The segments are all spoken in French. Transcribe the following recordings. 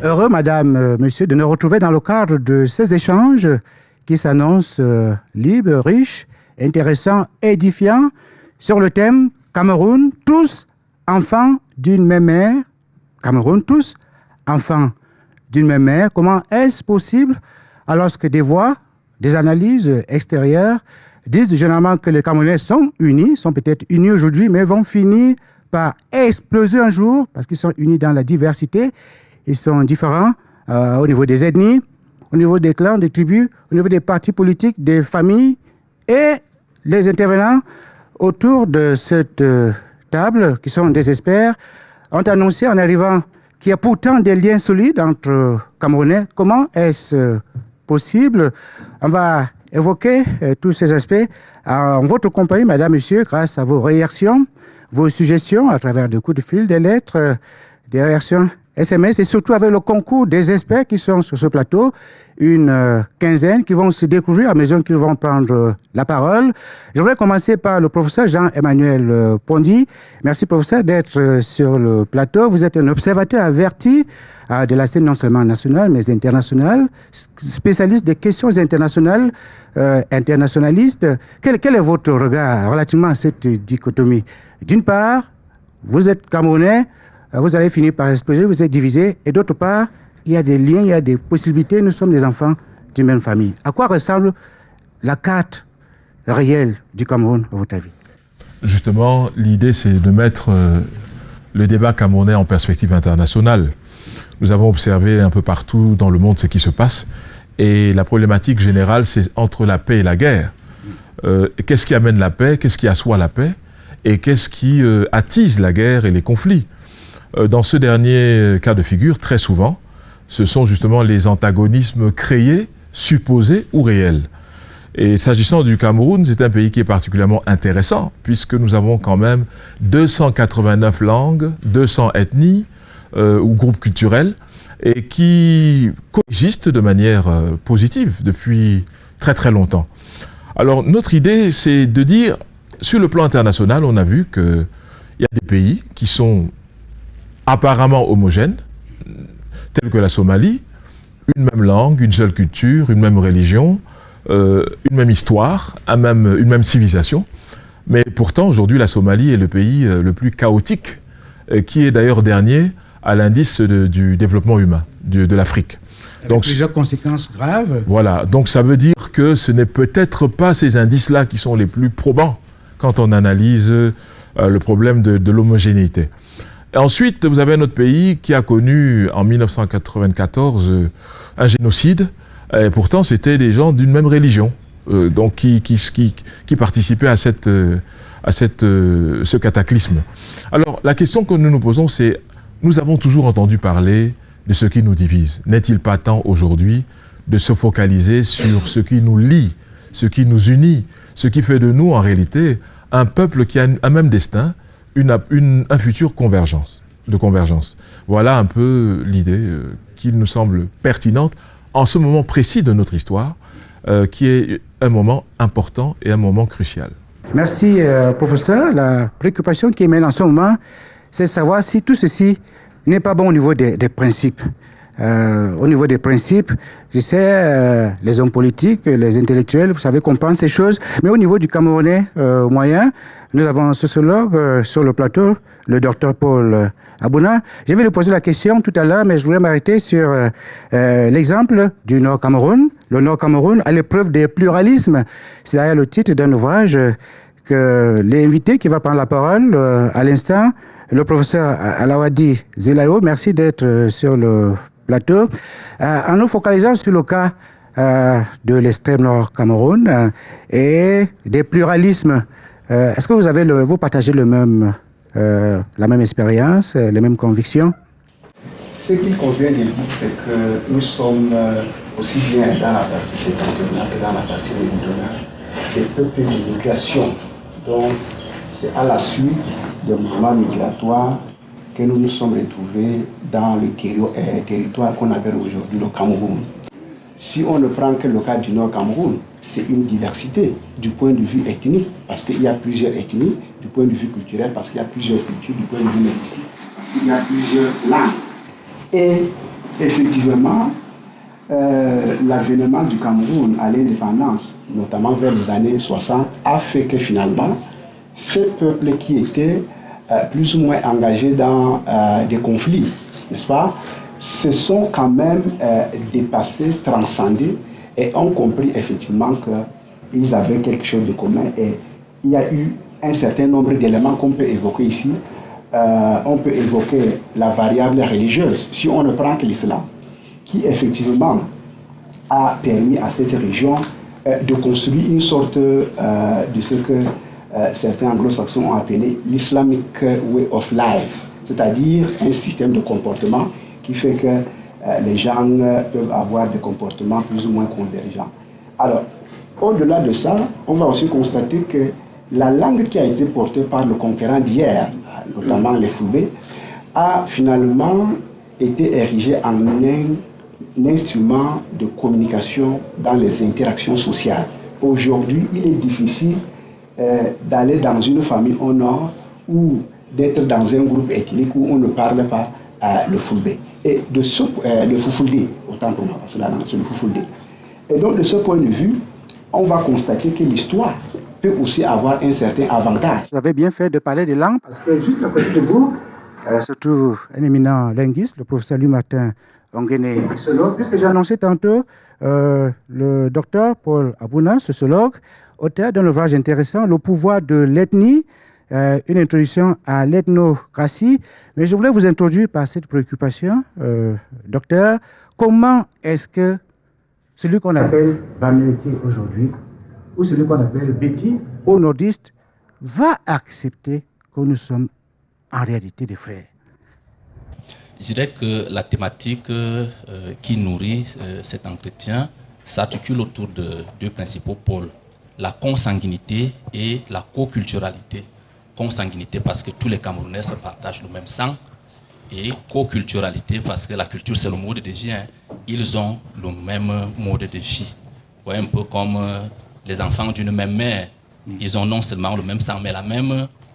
heureux, madame, monsieur, de nous retrouver dans le cadre de ces échanges qui s'annoncent libres, riches, intéressants, édifiants sur le thème Cameroun, tous enfants d'une même mère. Cameroun, tous enfants d'une même mère. Comment est-ce possible alors que des voix, des analyses extérieures disent généralement que les Camerounais sont unis, sont peut-être unis aujourd'hui, mais vont finir par exploser un jour parce qu'ils sont unis dans la diversité. Ils sont différents au niveau des ethnies, au niveau des clans, des tribus, au niveau des partis politiques, des familles. Et les intervenants autour de cette table, qui sont des experts, ont annoncé en arrivant qu'il y a pourtant des liens solides entre Camerounais. Comment est-ce possible? On va évoquer tous ces aspects en votre compagnie, madame, monsieur, grâce à vos réactions, vos suggestions à travers des coups de fil, des lettres, des réactions SMS et surtout avec le concours des experts qui sont sur ce plateau, une quinzaine qui vont se découvrir à mesure qu'ils vont prendre la parole. Je voudrais commencer par le professeur Jean-Emmanuel Pondy. Merci professeur d'être sur le plateau. Vous êtes un observateur averti de la scène non seulement nationale mais internationale, spécialiste des questions internationales, internationaliste. Quel est votre regard relativement à cette dichotomie? D'une part, vous êtes Camerounais, vous allez finir par exploser, vous êtes divisé. Et d'autre part, il y a des liens, il y a des possibilités. Nous sommes des enfants d'une même famille. À quoi ressemble la carte réelle du Cameroun, à votre avis? Justement, l'idée, c'est de mettre le débat camerounais en perspective internationale. Nous avons observé un peu partout dans le monde ce qui se passe. Et la problématique générale, c'est entre la paix et la guerre. Qu'est-ce qui amène la paix? Qu'est-ce qui assoit la paix? Et qu'est-ce qui attise la guerre et les conflits? Dans ce dernier cas de figure, très souvent, ce sont justement les antagonismes créés, supposés ou réels. Et s'agissant du Cameroun, c'est un pays qui est particulièrement intéressant, puisque nous avons quand même 289 langues, 200 ethnies ou groupes culturels, et qui coexistent de manière positive depuis très très longtemps. Alors notre idée, c'est de dire, sur le plan international, on a vu qu'il y a des pays qui sont apparemment homogènes, tels que la Somalie, une même langue, une seule culture, une même religion, une même histoire, une même civilisation. Mais pourtant, aujourd'hui, la Somalie est le pays le plus chaotique, qui est d'ailleurs dernier à l'indice du développement humain de l'Afrique. Donc plusieurs conséquences graves. Voilà, donc ça veut dire que ce n'est peut-être pas ces indices-là qui sont les plus probants quand on analyse le problème de l'homogénéité. Ensuite, vous avez un autre pays qui a connu en 1994 un génocide, et pourtant c'était des gens d'une même religion, donc qui participaient à ce cataclysme. Alors la question que nous nous posons, c'est, nous avons toujours entendu parler de ce qui nous divise. N'est-il pas temps aujourd'hui de se focaliser sur ce qui nous lie, ce qui nous unit, ce qui fait de nous en réalité un peuple qui a un même destin, un futur de convergence. Voilà un peu l'idée qui nous semble pertinente en ce moment précis de notre histoire, qui est un moment important et un moment crucial. Merci, professeur. La préoccupation qui émane en ce moment, c'est de savoir si tout ceci n'est pas bon au niveau des principes. Au niveau des principes, je sais, les hommes politiques, les intellectuels, vous savez, comprendre ces choses, mais au niveau du Camerounais moyen, nous avons un sociologue sur le plateau, le docteur Paul Abouna. Je vais lui poser la question tout à l'heure, mais je voulais m'arrêter sur l'exemple du Nord Cameroun. Le Nord Cameroun à l'épreuve des pluralismes. C'est d'ailleurs le titre d'un ouvrage que l'invité qui va prendre la parole à l'instant, le professeur Alawadi Zelayo, merci d'être sur le plateau. En nous focalisant sur le cas de l'extrême nord Cameroun et des pluralismes, est-ce que vous partagez la même expérience, les mêmes convictions? Ce qu'il convient de dire, c'est que nous sommes aussi bien dans la partie septentrionale que dans la partie méridionale des peuples de migration. Donc, c'est à la suite des mouvements migratoires que nous nous sommes retrouvés dans le territoire qu'on appelle aujourd'hui le Cameroun. Si on ne prend que le cas du Nord Cameroun, c'est une diversité du point de vue ethnique, parce qu'il y a plusieurs ethnies, du point de vue culturel, parce qu'il y a plusieurs cultures, du point de vue linguistique, parce qu'il y a plusieurs langues. Et effectivement, l'avènement du Cameroun à l'indépendance, notamment vers les années 60, a fait que finalement, ces peuples qui étaient plus ou moins engagés dans des conflits, n'est-ce pas, se sont quand même dépassés, transcendés et ont compris effectivement qu'ils avaient quelque chose de commun. Et il y a eu un certain nombre d'éléments qu'on peut évoquer ici. On peut évoquer la variable religieuse, si on ne prend que l'islam, qui effectivement a permis à cette région de construire une sorte de ce que certains anglo-saxons ont appelé l'Islamic Way of Life, c'est-à-dire un système de comportement qui fait que les gens peuvent avoir des comportements plus ou moins convergents. Alors, au-delà de ça, on va aussi constater que la langue qui a été portée par le conquérant d'hier, notamment les Fulbe, a finalement été érigée en un instrument de communication dans les interactions sociales. Aujourd'hui, il est difficile d'aller dans une famille au nord ou d'être dans un groupe ethnique où on ne parle pas le Fulbe. Et de ce, le Fufulde, autant pour moi, parce que la langue c'est le Fufulde. Et donc, de ce point de vue, on va constater que l'histoire peut aussi avoir un certain avantage. Vous avez bien fait de parler des langues, parce que juste à côté de vous, se trouve un éminent linguiste, le professeur Louis-Martin Onguéné, sociologue, puisque j'ai annoncé tantôt le docteur Paul Abouna, sociologue, auteur d'un ouvrage intéressant, Le pouvoir de l'ethnie, une introduction à l'ethnocratie. Mais je voulais vous introduire par cette préoccupation, docteur, comment est-ce que celui qu'on appelle Bamileke aujourd'hui, ou celui qu'on appelle Béti, au nordiste, va accepter que nous sommes en réalité des frères? Je dirais que la thématique qui nourrit cet entretien s'articule autour de deux principaux pôles, la consanguinité et la coculturalité. Consanguinité parce que tous les Camerounais se partagent le même sang, et coculturalité parce que la culture c'est le mode de vie. Ils ont le même mode de vie. Vous voyez, un peu comme les enfants d'une même mère. Ils ont non seulement le même sang, mais la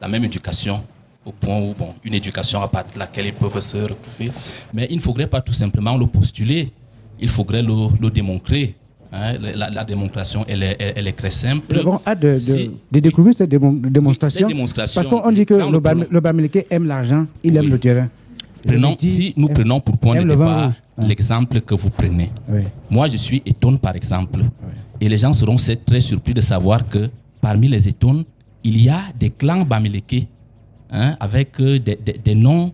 même éducation, au point où, bon, une éducation à partir de laquelle ils peuvent se retrouver. Mais il ne faudrait pas tout simplement le postuler, il faudrait le démontrer. Hein, la démonstration, elle est très simple. Nous avons hâte de découvrir cette démonstration. Parce qu'on dit que le Bamileke aime l'argent, il aime le terrain. Si nous prenons pour point de départ l'exemple que vous prenez. Oui. Moi, je suis Etone, par exemple. Oui. Et les gens seront très surpris de savoir que parmi les Etones, il y a des clans Bamileke, hein, avec des noms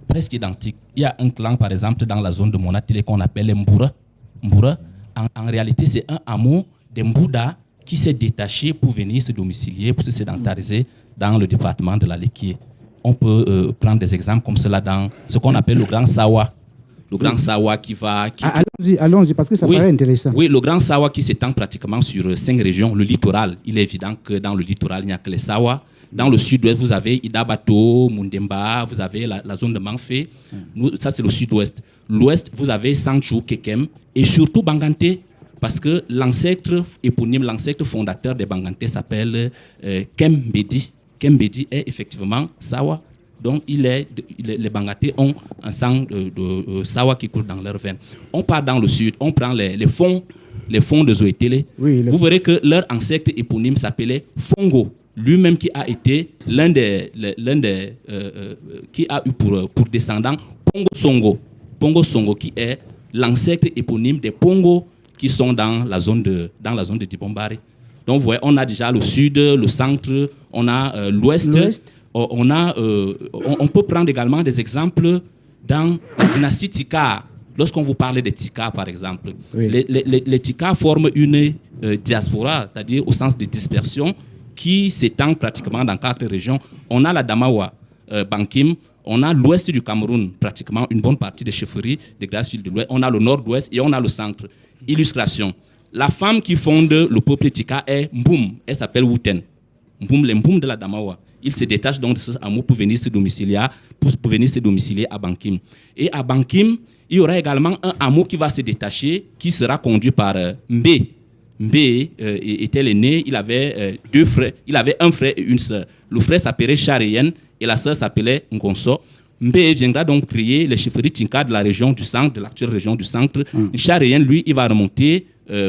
presque identiques. Il y a un clan, par exemple, dans la zone de mon atelier qu'on appelle les Mboura. Mboura. En réalité, c'est un hameau des Mbouda qui s'est détaché pour venir se domicilier, pour se sédentariser dans le département de la Lekié. On peut prendre des exemples comme cela dans ce qu'on appelle le Grand Sawa. Le Grand Sawa qui va... Allons-y, parce que ça paraît intéressant. Oui, le Grand Sawa qui s'étend pratiquement sur 5 régions. Le littoral, il est évident que dans le littoral, il n'y a que les Sawa. Dans le sud-ouest, vous avez Idabato, Mundemba, vous avez la zone de Manfé. Ça, c'est le sud-ouest. L'ouest, vous avez Sanchou, Kekem et surtout Bangante, parce que l'ancêtre éponyme, l'ancêtre fondateur des Bangante s'appelle Kembedi. Kembedi est effectivement Sawa. Donc, les Bangate ont un sang de Sawa qui coule dans leurs veines. On part dans le sud, on prend les fonds de Zoétélé. Oui, vous verrez que leur ancêtre éponyme s'appelait Fongo. Lui-même qui a été l'un des qui a eu pour descendant Pongo Songo. Pongo Songo qui est l'ancêtre éponyme des Pongo qui sont dans la zone de Dibombari. Donc vous voyez, on a déjà le sud, le centre, on a l'ouest. On peut prendre également des exemples dans la dynastie Tika. Lorsqu'on vous parle des Tika, par exemple, oui. les Tika forment une diaspora, c'est-à-dire au sens de dispersion, qui s'étend pratiquement dans 4 régions. On a la Damawa, Bankim, on a l'ouest du Cameroun, pratiquement une bonne partie des chefferies des Grasses Îles de l'Ouest, on a le nord-ouest et on a le centre. Illustration. La femme qui fonde le peuple Tika est Mboum, elle s'appelle Wouten. Mboum, les Mboum de la Damawa. Il se détache donc de ce hameau pour venir se domicilier à Bankim. Et à Bankim, il y aura également un hameau qui va se détacher, qui sera conduit par Mbé. Mbé était l'aîné, il avait 2 frères, il avait un frère et une sœur. Le frère s'appelait Charéen et la sœur s'appelait Ngonso. Mbé viendra donc créer les chefferies Tinka de la région du centre, de l'actuelle région du centre. Charien, lui, il va remonter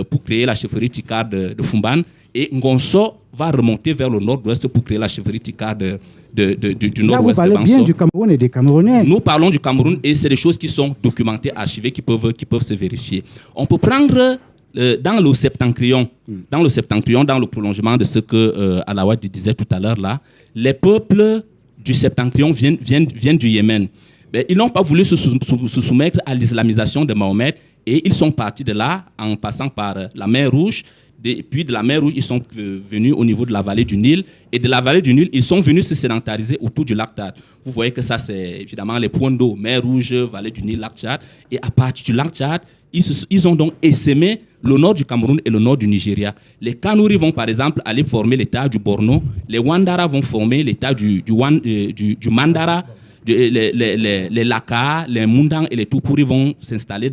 pour créer la chefferie Tika de Fumban. Et Ngonso va remonter vers le nord-ouest pour créer la chefferie Tika du nord-ouest. Là, vous parlez bien du Cameroun et des Camerounais. Nous parlons du Cameroun et c'est des choses qui sont documentées, archivées, qui peuvent se vérifier. On peut prendre dans le septentrion, dans le prolongement de ce que Alawad disait tout à l'heure là, les peuples du septentrion viennent du Yémen. Mais ils n'ont pas voulu se soumettre à l'islamisation de Mahomet et ils sont partis de là en passant par la mer Rouge. Puis de la mer Rouge, ils sont venus au niveau de la vallée du Nil. Et de la vallée du Nil, ils sont venus se sédentariser autour du lac Tchad. Vous voyez que ça, c'est évidemment les points d'eau. Mer Rouge, vallée du Nil, lac Tchad. Et à partir du lac Tchad, ils ont donc essaimé le nord du Cameroun et le nord du Nigeria. Les Kanouris vont par exemple aller former l'état du Borno. Les Wandara vont former l'état du Mandara. Les Laka, les Mundang et les Tupuri vont s'installer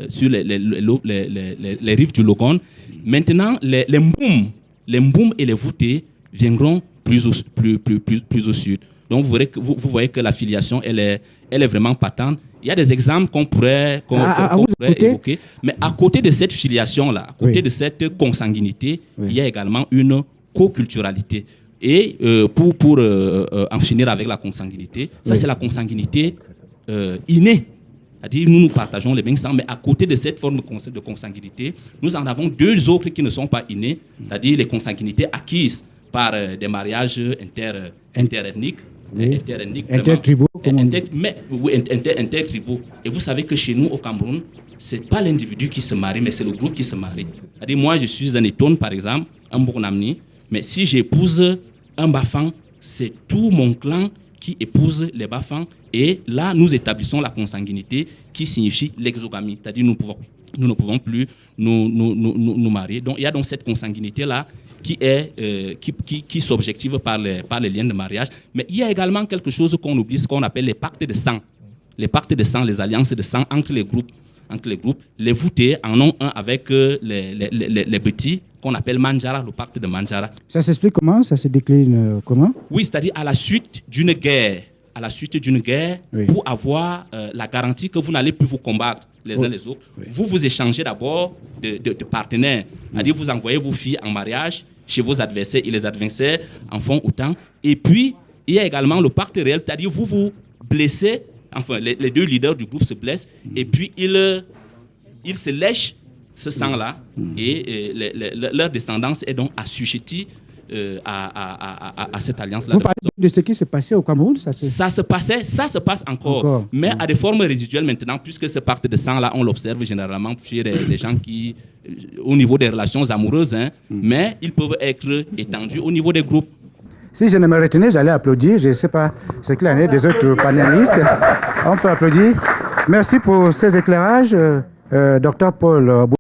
sur les rives du Logon. Maintenant, les Mboum et les Voutés viendront plus au sud. Donc vous voyez que la filiation, elle est vraiment patente. Il y a des exemples qu'on pourrait évoquer. Mais à côté de cette filiation-là, à côté de cette consanguinité, il y a également une co-culturalité. Et pour en finir avec la consanguinité, ça c'est la consanguinité innée. C'est-à-dire nous partageons les mêmes sangs, mais à côté de cette forme de consanguinité, nous en avons deux autres qui ne sont pas innées, c'est-à-dire les consanguinités acquises par des mariages interethniques. Intertribaux. Intertribaux. Et vous savez que chez nous, au Cameroun, ce n'est pas l'individu qui se marie, mais c'est le groupe qui se marie. C'est-à-dire moi, je suis un Etone, par exemple, un Bournamni, mais si j'épouse un Bafang, c'est tout mon clan qui épouse les Bafang. Et là, nous établissons la consanguinité qui signifie l'exogamie. C'est-à-dire nous ne pouvons plus nous marier. Donc il y a donc cette consanguinité-là qui s'objective par les liens de mariage. Mais il y a également quelque chose qu'on oublie, ce qu'on appelle les pactes de sang. Les pactes de sang, les alliances de sang entre les groupes. Les voûtés en ont un avec les petits qu'on appelle Manjara, le pacte de Manjara. Ça s'explique comment? Ça se décline comment? Oui, c'est-à-dire à la suite d'une guerre, pour avoir la garantie que vous n'allez plus vous combattre les uns les autres, vous échangez d'abord de partenaires. C'est-à-dire vous envoyez vos filles en mariage chez vos adversaires et les adversaires en font autant. Et puis, il y a également le pacte réel, c'est-à-dire vous vous blessez, enfin les deux leaders du groupe se blessent et puis ils se lèchent ce sang-là et leur descendance est donc assujettie à cette alliance-là. Vous parlez de ce qui s'est passé au Cameroun? Ça se passe encore. Mais à des formes résiduelles maintenant, puisque ce pacte de sang-là, on l'observe généralement chez les gens qui, au niveau des relations amoureuses, mais ils peuvent être étendus au niveau des groupes. Si je ne me retenais, j'allais applaudir. Je ne sais pas ce qu'il en est des autres panélistes. On peut applaudir. Merci pour ces éclairages, Dr Paul.